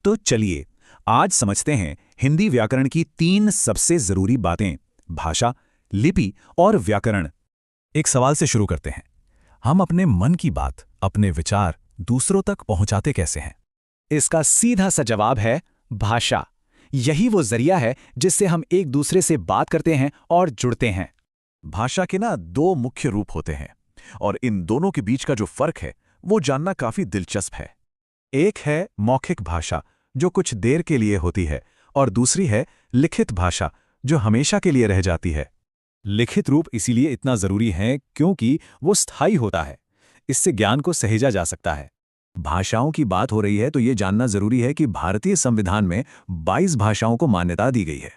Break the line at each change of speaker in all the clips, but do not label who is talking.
तो चलिए आज समझते हैं हिंदी व्याकरण की 3 सबसे जरूरी बातें, भाषा, लिपि और व्याकरण। एक सवाल से शुरू करते हैं। हम अपने मन की बात, अपने विचार दूसरों तक पहुंचाते कैसे हैं?
इसका सीधा सा जवाब है भाषा। यही वो जरिया है जिससे हम एक दूसरे से बात करते हैं और जुड़ते हैं।
भाषा के 2 मुख्य रूप होते हैं और इन दोनों के बीच का जो फर्क है वो जानना काफी दिलचस्प है। एक है मौखिक भाषा जो कुछ देर के लिए होती है और दूसरी है लिखित भाषा जो हमेशा के लिए रह जाती है।
लिखित रूप इसीलिए इतना जरूरी है क्योंकि वो स्थायी होता है। इससे ज्ञान को सहेजा जा सकता है।
भाषाओं की बात हो रही है तो ये जानना जरूरी है कि भारतीय संविधान में 22 भाषाओं को मान्यता दी गई है।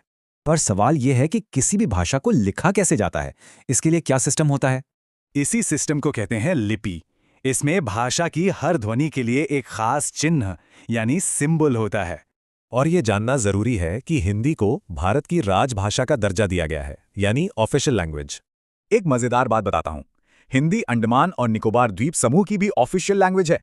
पर सवाल यह है कि किसी भी भाषा को लिखा कैसे जाता है? इसके लिए क्या सिस्टम होता है?
इसी सिस्टम को कहते हैं लिपि। इसमें भाषा की हर ध्वनि के लिए एक खास चिन्ह यानी सिंबल होता है।
और ये जानना जरूरी है कि हिंदी को भारत की राजभाषा का दर्जा दिया गया है, यानी ऑफिशियल लैंग्वेज।
एक मजेदार बात बताता हूं, हिंदी अंडमान और निकोबार द्वीप समूह की भी ऑफिशियल लैंग्वेज है।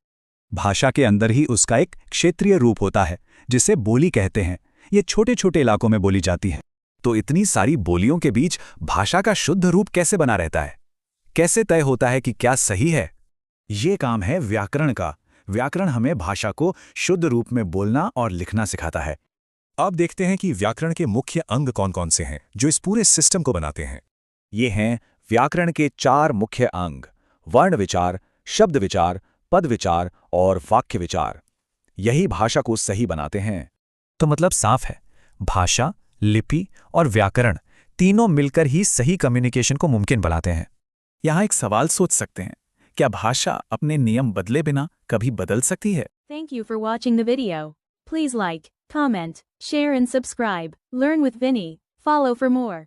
भाषा के अंदर ही उसका एक क्षेत्रीय रूप होता है जिसे बोली कहते हैं। ये छोटे छोटे इलाकों में बोली जाती है। तो इतनी सारी बोलियों के बीच भाषा का शुद्ध रूप कैसे बना रहता है? कैसे तय होता है कि क्या सही है? ये काम है व्याकरण का। व्याकरण हमें भाषा को शुद्ध रूप में बोलना और लिखना सिखाता है।
अब देखते हैं कि व्याकरण के मुख्य अंग कौन-कौन से हैं जो इस पूरे सिस्टम को बनाते हैं।
ये हैं व्याकरण के 4 मुख्य अंग: वर्ण विचार, शब्द विचार, पद विचार और वाक्य विचार। यही भाषा को सही बनाते हैं।
तो मतलब साफ है, भाषा, लिपि और व्याकरण तीनों मिलकर ही सही कम्युनिकेशन को मुमकिन बनाते हैं।
यहाँ एक सवाल सोच सकते हैं, क्या भाषा अपने नियम बदले बिना कभी बदल सकती है?
Thank you for watching the video. Please like, comment, share and subscribe. Learn with Vinny. Follow for more.